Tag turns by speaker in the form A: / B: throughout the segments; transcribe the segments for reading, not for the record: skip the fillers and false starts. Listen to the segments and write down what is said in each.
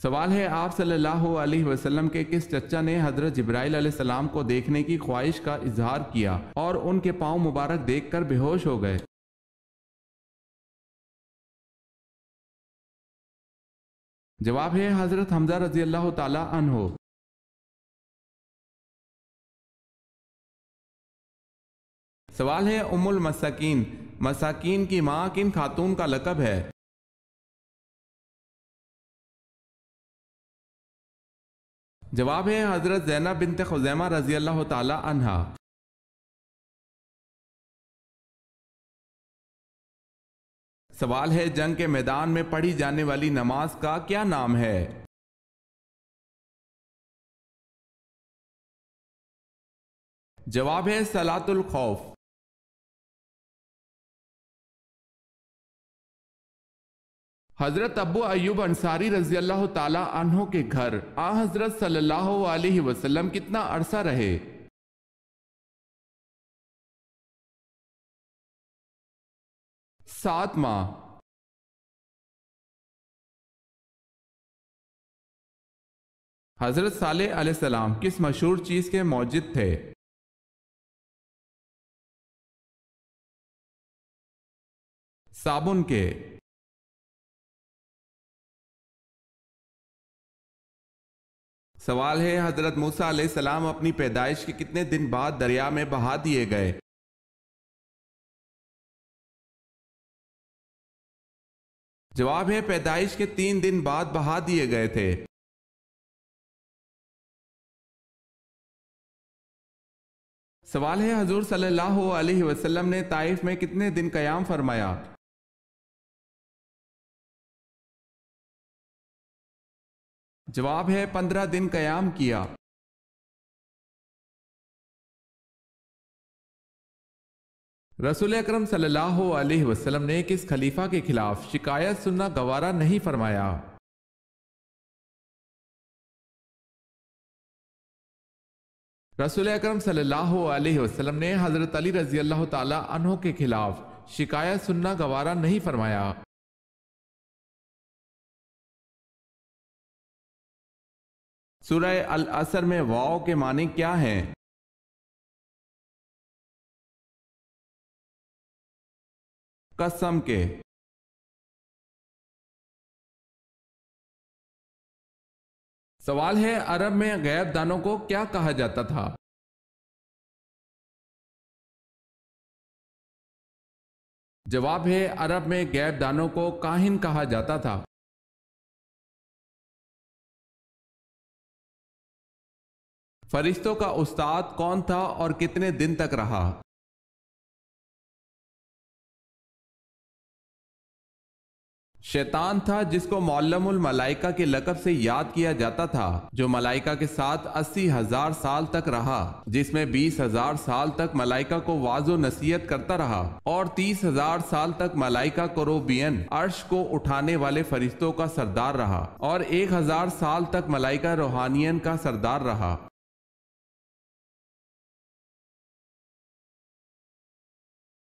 A: سوال ہے آپ صلی اللہ علیہ وسلم کے کس چچا نے حضرت جبرائیل علیہ السلام کو دیکھنے کی خواہش کا اظہار کیا اور ان کے پاؤں مبارک دیکھ کر بے ہوش ہو گئے؟ جواب ہے حضرت حمزہ رضی اللہ تعالی عنہ۔ سوال ہے ام المساکین، مساکین کی ماں کن خاتون کا لقب ہے؟ جواب ہے حضرت زینب بنت خزیمہ رضی اللہ تعالی عنہا۔ سوال ہے جنگ کے میدان میں پڑھی جانے والی نماز کا کیا نام ہے؟ جواب ہے صلاۃ الخوف۔ حضرت ابو ایوب انصاری رضی اللہ تعالی عنہ کے گھر حضرت صلی اللہ علیہ وسلم کتنا عرصہ رہے؟ 7 ماہ۔ حضرت صالح علیہ السلام کس مشہور چیز کے موجد تھے؟ صابن کے۔ سوال ہے حضرت موسیٰ علیہ السلام اپنی پیدائش کے کتنے دن بعد دریا میں بہا دیے گئے؟ جواب ہے پیدائش کے 3 دن بعد بہا دیے گئے تھے۔ سوال ہے حضور صلی اللہ علیہ وسلم نے طائف میں کتنے دن قیام فرمایا؟ جواب ہے 15 دن قیام کیا۔ رسول اکرم صلی اللہ علیہ وسلم نے کس خلیفہ کے خلاف شکایت سننا گوارا نہیں فرمایا؟ رسول اکرم صلی اللہ علیہ وسلم نے حضرت علی رضی اللہ تعالی عنہ کے خلاف شکایت سننا گوارا نہیں فرمایا۔ سورہ العصر میں واو کے معنی کیا ہیں؟ قسم کے۔ سوال ہے عرب میں غیب دانوں کو کیا کہا جاتا تھا؟ جواب ہے عرب میں غیب دانوں کو کاہن کہا جاتا تھا۔ فرشتوں کا استاد کون تھا اور کتنے دن تک رہا؟ شیطان تھا جس کو معلم الملائکہ کے لقب سے یاد کیا جاتا تھا، جو ملائکہ کے ساتھ 80,000 سال تک رہا، جس میں 20,000 سال تک ملائکہ کو واعظ و نصیحت کرتا رہا اور 30,000 سال تک ملائکہ کروبین عرش کو اٹھانے والے فرشتوں کا سردار رہا اور 1,000 سال تک ملائکہ روحانین کا سردار رہا۔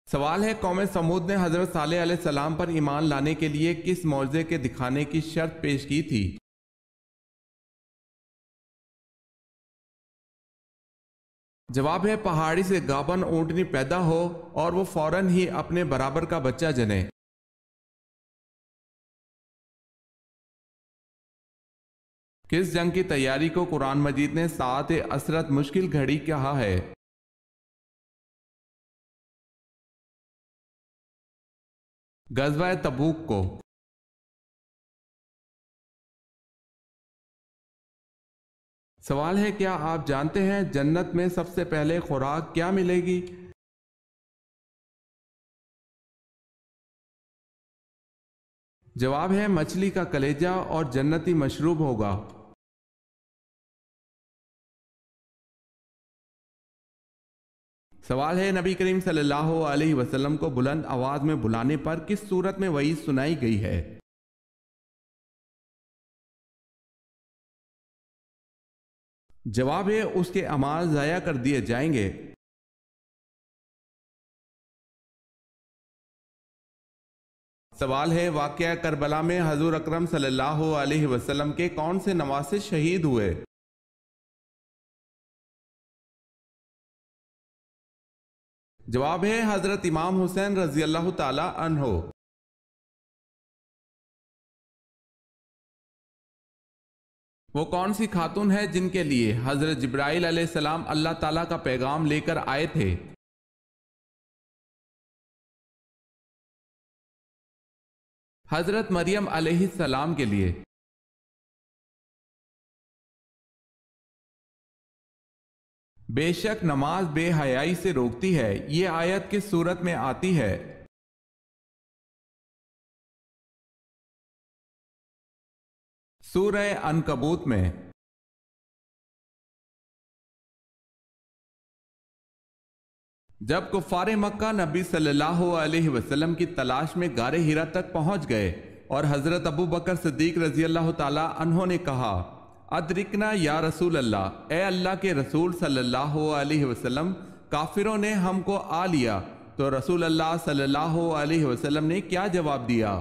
A: سوال ہے قوم سمود نے حضرت صالح علیہ السلام پر ایمان لانے کے لیے کس معجزے کے دکھانے کی شرط پیش کی تھی؟ جواب ہے پہاڑی سے گابن اونٹنی پیدا ہو اور وہ فوراً ہی اپنے برابر کا بچہ جنے۔ کس جنگ کی تیاری کو قرآن مجید نے ساعت عسرت مشکل گھڑی کہا ہے؟ غزوہ تبوک کو۔ سوال ہے کیا آپ جانتے ہیں جنت میں سب سے پہلے خوراک کیا ملے گی؟ جواب ہے مچھلی کا کلیجہ اور جنتی مشروب ہوگا۔ سوال ہے نبی کریم صلی اللہ علیہ وسلم کو بلند آواز میں بلانے پر کس صورت میں وعید سنائی گئی ہے؟ جواب ہے اس کے اعمال ضائع کر دیے جائیں گے۔ سوال ہے، واقعہ کربلا میں حضور اکرم صلی اللہ علیہ وسلم کے کون سے نواسے شہید ہوئے؟ جواب ہے حضرت امام حسین رضی اللہ تعالی عنہ۔ وہ کون سی خاتون ہے جن کے لیے حضرت جبرائیل علیہ السلام اللہ تعالیٰ کا پیغام لے کر آئے تھے؟ حضرت مریم علیہ السلام کے لیے۔ بے شک نماز بے حیائی سے روکتی ہے، یہ آیت کس صورت میں آتی ہے؟ سورہ عنکبوت میں۔ جب کفار مکہ نبی صلی اللہ علیہ وسلم کی تلاش میں غار ہرا تک پہنچ گئے اور حضرت ابو بکر صدیق رضی اللہ تعالی عنہ نے کہا، ادرکنا یا رسول اللہ، اے اللہ کے رسول صلی اللہ علیہ وسلم، کافروں نے ہم کو آ لیا، تو رسول اللہ صلی اللہ علیہ وسلم نے کیا جواب دیا؟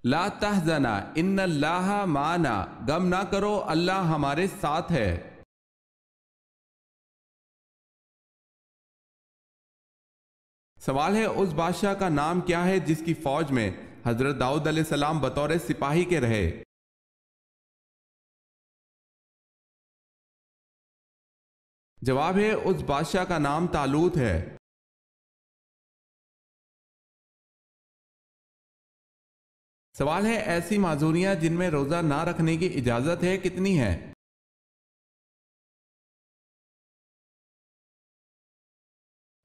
A: لا تحزنا ان اللہ معنا، غم نہ کرو اللہ ہمارے ساتھ ہے۔ سوال ہے، اس بادشاہ کا نام کیا ہے جس کی فوج میں حضرت داؤد علیہ السلام بطور سپاہی کے رہے؟ جواب ہے، اس بادشاہ کا نام طالوت ہے۔ سوال ہے، ایسی معذوریاں جن میں روزہ نہ رکھنے کی اجازت ہے کتنی ہیں؟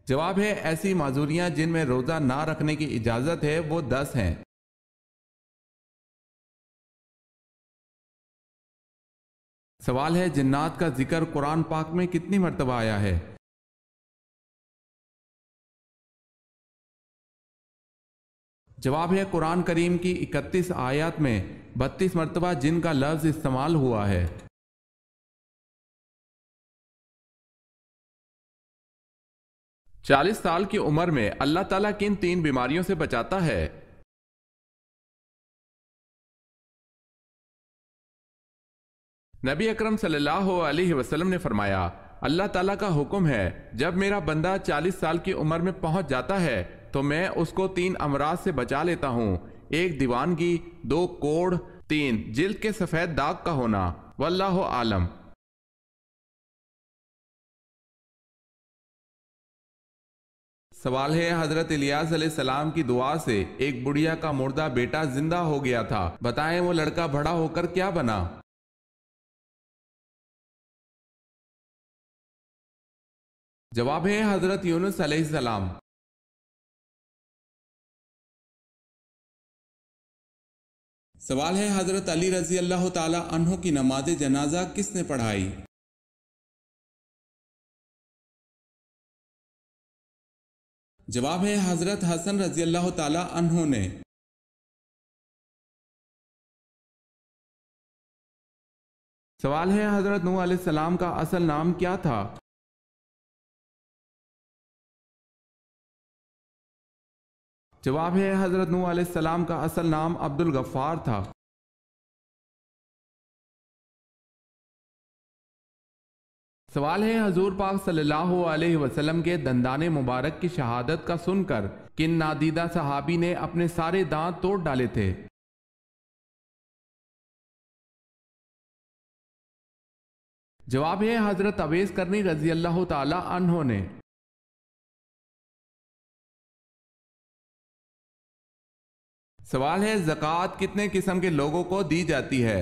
A: جواب ہے، ایسی معذوریاں جن میں روزہ نہ رکھنے کی اجازت ہے وہ 10 ہیں۔ سوال ہے، جنات کا ذکر قرآن پاک میں کتنی مرتبہ آیا ہے؟ جواب ہے، قرآن کریم کی 31 آیات میں 32 مرتبہ جن کا لفظ استعمال ہوا ہے۔ 40 سال کی عمر میں اللہ تعالیٰ کن 3 بیماریوں سے بچاتا ہے؟ نبی اکرم صلی اللہ علیہ وسلم نے فرمایا، اللہ تعالیٰ کا حکم ہے، جب میرا بندہ 40 سال کی عمر میں پہنچ جاتا ہے تو میں اس کو 3 امراض سے بچا لیتا ہوں: 1 دیوانگی، 2 کوڑھ، 3 جلد کے سفید داغ کا ہونا۔ واللہ عالم۔ سوال ہے، حضرت الیاس علیہ السلام کی دعا سے ایک بڑھیا کا مردہ بیٹا زندہ ہو گیا تھا، بتائیں وہ لڑکا بڑا ہو کر کیا بنا؟ جواب ہے، حضرت یونس علیہ السلام۔ سوال ہے، حضرت علی رضی اللہ تعالی عنہ کی نماز جنازہ کس نے پڑھائی؟ جواب ہے، حضرت حسن رضی اللہ تعالی عنہ نے۔ سوال ہے، حضرت نوح علیہ السلام کا اصل نام کیا تھا؟ جواب ہے، حضرت نوح علیہ السلام کا اصل نام عبد الغفار تھا۔ سوال ہے، حضور پاک صلی اللہ علیہ وسلم کے دندان مبارک کی شہادت کا سن کر کن نادیدہ صحابی نے اپنے سارے دانت توڑ ڈالے تھے؟ جواب ہے، حضرت اویس کرنی رضی اللہ تعالی عنہ نے۔ سوال ہے، زکوٰۃ کتنے قسم کے لوگوں کو دی جاتی ہے؟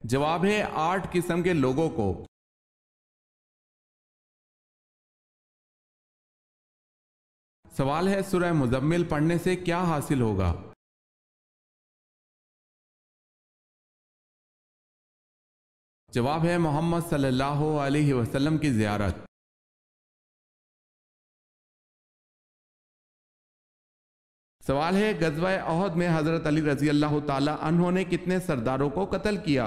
A: جواب ہے، 8 قسم کے لوگوں کو۔ سوال ہے، سورہ مزمل پڑھنے سے کیا حاصل ہوگا؟ جواب ہے، محمد صلی اللہ علیہ وسلم کی زیارت۔ سوال ہے، غزوہ احد میں حضرت علی رضی اللہ تعالی عنہ نے کتنے سرداروں کو قتل کیا؟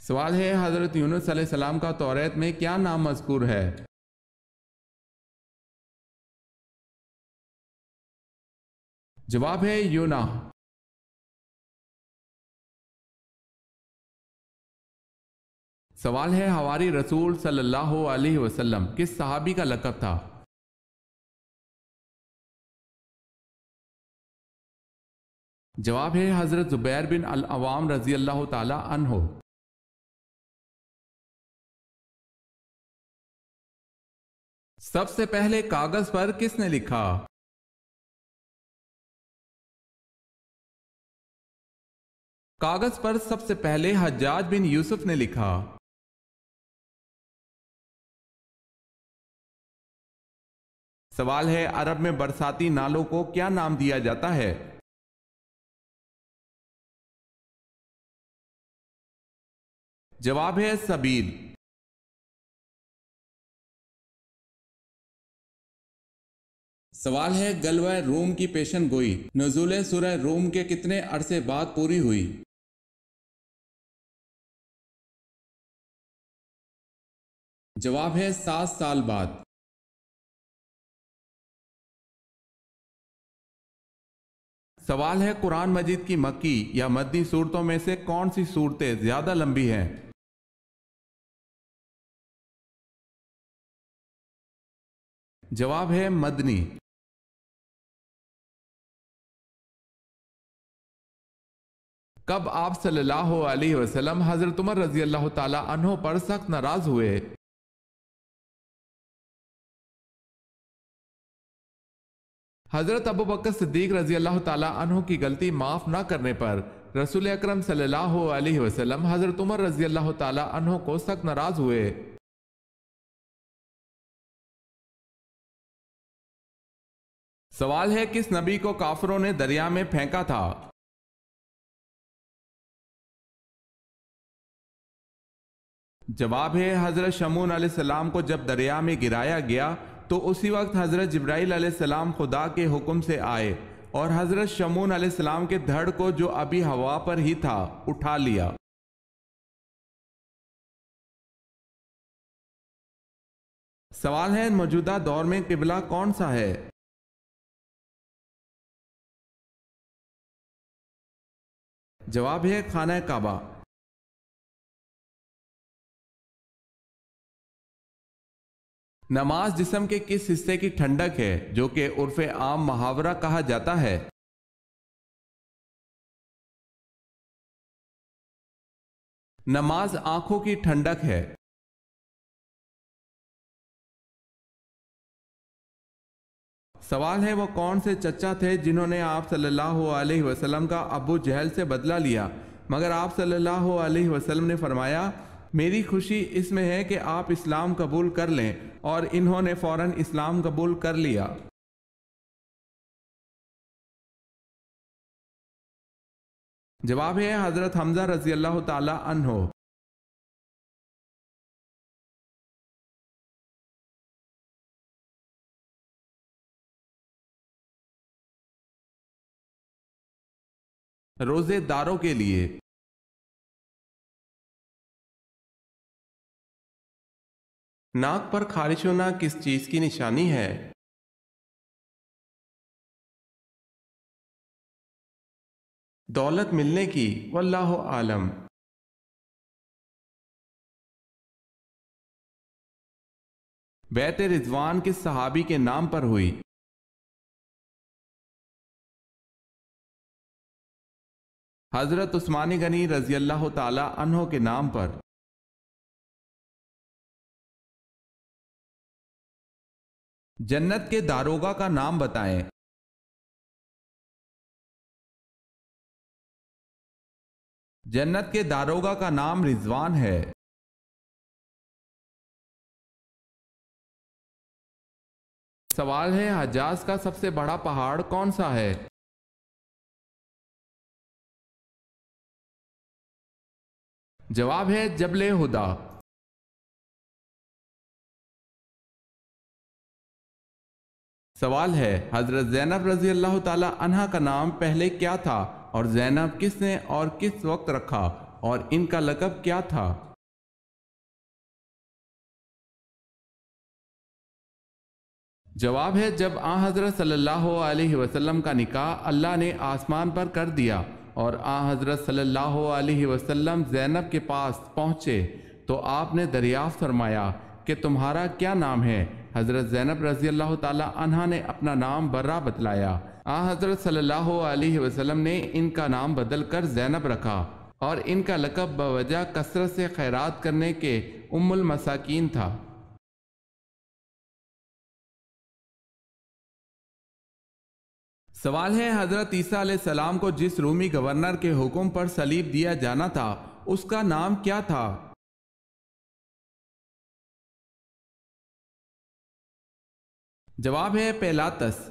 A: سوال ہے حضرت یونس علیہ السلام کا توریت میں کیا نام مذکور ہے؟ جواب ہے یونا۔ سوال ہے حواری رسول صلی اللہ علیہ وسلم کس صحابی کا لقب تھا؟ جواب ہے حضرت زبیر بن العوام رضی اللہ تعالی عنہ۔ سب سے پہلے کاغذ پر کس نے لکھا؟ کاغذ پر سب سے پہلے حجاج بن یوسف نے لکھا۔ سوال ہے عرب میں برساتی نالوں کو کیا نام دیا جاتا ہے؟ جواب ہے سبیل۔ سوال ہے غزوہ روم کی پیشن گوئی نزول سورہ روم کے کتنے عرصے بعد پوری ہوئی؟ جواب ہے 7 سال بعد۔ سوال ہے قرآن مجید کی مکی یا مدنی صورتوں میں سے کون سی صورتیں زیادہ لمبی ہیں؟ جواب ہے مدنی۔ کب آپ صلی اللہ علیہ وسلم حضرت عمر رضی اللہ تعالی عنہ پر سخت ناراض ہوئے؟ حضرت ابو بکر صدیق رضی اللہ تعالی عنہ کی غلطی معاف نہ کرنے پر رسول اکرم صلی اللہ علیہ وسلم حضرت عمر رضی اللہ تعالی عنہ کو سخت ناراض ہوئے۔ سوال ہے کس نبی کو کافروں نے دریا میں پھینکا تھا؟ جواب ہے حضرت شمعون علیہ السلام کو جب دریا میں گرایا گیا تو اسی وقت حضرت جبرائیل علیہ السلام خدا کے حکم سے آئے اور حضرت شمعون علیہ السلام کے دھڑ کو جو ابھی ہوا پر ہی تھا اٹھا لیا۔ سوال ہے موجودہ دور میں قبلہ کون سا ہے؟ جواب ہے خانہ کعبہ۔ نماز جسم کے کس حصے کی ٹھنڈک ہے جو کہ عرف عام محاورہ کہا جاتا ہے؟ نماز آنکھوں کی ٹھنڈک ہے۔ سوال ہے وہ کون سے چچا تھے جنہوں نے آپ صلی اللہ علیہ وسلم کا ابو جہل سے بدلہ لیا مگر آپ صلی اللہ علیہ وسلم نے فرمایا میری خوشی اس میں ہے کہ آپ اسلام قبول کر لیں، اور انہوں نے فوراً اسلام قبول کر لیا۔ جواب ہے حضرت حمزہ رضی اللہ تعالی عنہ۔ روزے داروں کے لیے ناک پر خارش ہونا کس چیز کی نشانی ہے؟ دولت ملنے کی، واللہ عالم۔ بیعت رضوان کس صحابی کے نام پر ہوئی؟ حضرت عثمان غنی رضی اللہ تعالی عنہ کے نام پر۔ جنت کے داروغہ کا نام بتائیں۔ جنت کے داروغہ کا نام رضوان ہے۔ سوال ہے حجاز کا سب سے بڑا پہاڑ کون سا ہے؟ جواب ہے جبل ہدا۔ سوال ہے حضرت زینب رضی اللہ تعالی عنہا کا نام پہلے کیا تھا اور زینب کس نے اور کس وقت رکھا اور ان کا لقب کیا تھا؟ جواب ہے جب آن حضرت صلی اللہ علیہ وسلم کا نکاح اللہ نے آسمان پر کر دیا اور آن حضرت صلی اللہ علیہ وسلم زینب کے پاس پہنچے تو آپ نے دریافت فرمایا کہ تمہارا کیا نام ہے؟ حضرت زینب رضی اللہ تعالی عنہا نے اپنا نام برہ بتلایا۔ آن حضرت صلی اللہ علیہ وسلم نے ان کا نام بدل کر زینب رکھا اور ان کا لقب بوجہ کثرت سے خیرات کرنے کے ام المساکین تھا۔ سوال ہے حضرت عیسیٰ علیہ السلام کو جس رومی گورنر کے حکم پر صلیب دیا جانا تھا اس کا نام کیا تھا؟ جواب ہے پیلاطس۔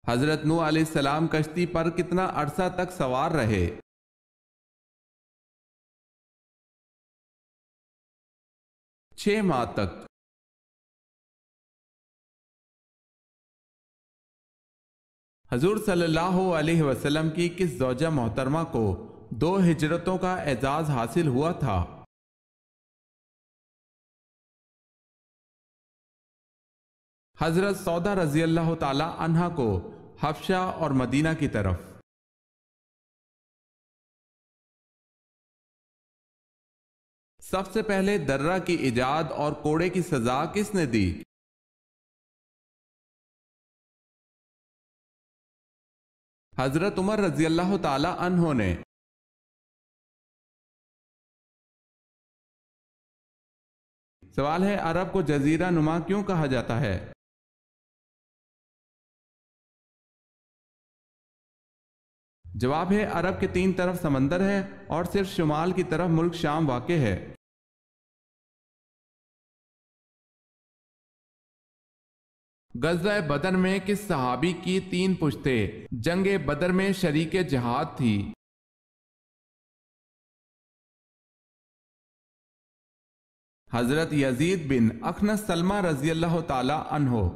A: حضرت نوح علیہ السلام کشتی پر کتنا عرصہ تک سوار رہے؟ 6 ماہ تک۔ حضور صلی اللہ علیہ وسلم کی کس زوجہ محترمہ کو 2 ہجرتوں کا اعزاز حاصل ہوا تھا؟ حضرت سودا رضی اللہ تعالی عنہا کو حبشہ اور مدینہ کی طرف۔ سب سے پہلے درہ کی ایجاد اور کوڑے کی سزا کس نے دی؟ حضرت عمر رضی اللہ تعالی عنہ نے۔ سوال ہے عرب کو جزیرہ نما کیوں کہا جاتا ہے؟ جواب ہے عرب کے 3 طرف سمندر ہے اور صرف شمال کی طرف ملک شام واقع ہے۔ غزوہ بدر میں کس صحابی کی 3 پشتیں جنگ بدر میں شریک جہاد تھی؟ حضرت یزید بن اخنس سلمہ رضی اللہ تعالی عنہ۔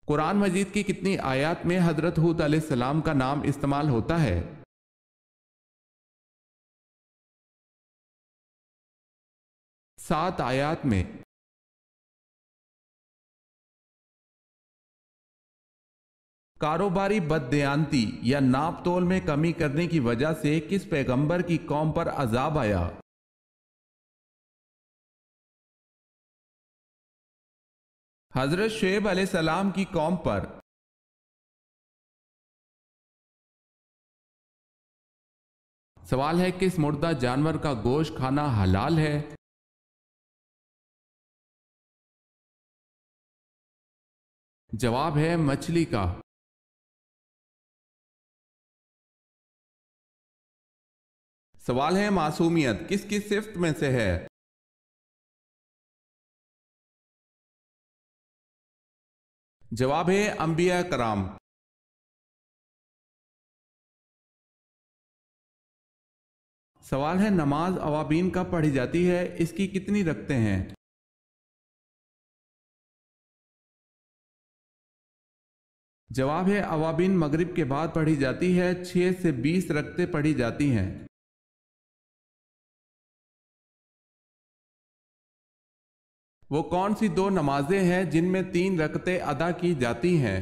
A: قرآن مجید کی کتنی آیات میں حضرت ہود علیہ السلام کا نام استعمال ہوتا ہے؟ 7 آیات میں۔ کاروباری بددیانتی یا ناپ تول میں کمی کرنے کی وجہ سے کس پیغمبر کی قوم پر عذاب آیا؟ حضرت شعیب علیہ السلام کی قوم پر۔ سوال ہے کس مردہ جانور کا گوشت کھانا حلال ہے؟ جواب ہے مچھلی کا۔ سوال ہے معصومیت کس کی صفت میں سے ہے؟ جواب ہے انبیاء کرام۔ سوال ہے نماز اوابین کب پڑھی جاتی ہے؟ اس کی کتنی رکعتیں ہیں؟ جواب ہے اوابین مغرب کے بعد پڑھی جاتی ہے، 6 سے 20 رکعتیں پڑھی جاتی ہیں۔ وہ کون سی 2 نمازیں ہیں جن میں 3 رکعتیں ادا کی جاتی ہیں؟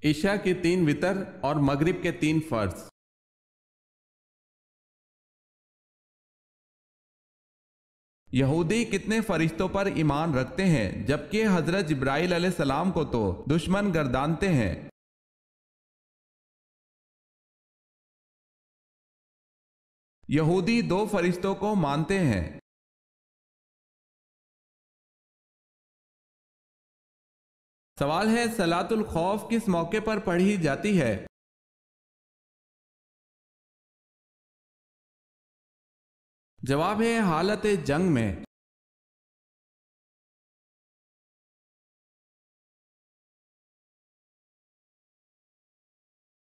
A: عشاء کے 3 وتر اور مغرب کے 3 فرض۔ یہودی کتنے فرشتوں پر ایمان رکھتے ہیں جبکہ حضرت جبرائیل علیہ السلام کو تو دشمن گردانتے ہیں؟ یہودی 2 فرشتوں کو مانتے ہیں۔ سوال ہے صلاۃ الخوف کس موقع پر پڑھی جاتی ہے؟ جواب ہے حالت جنگ میں۔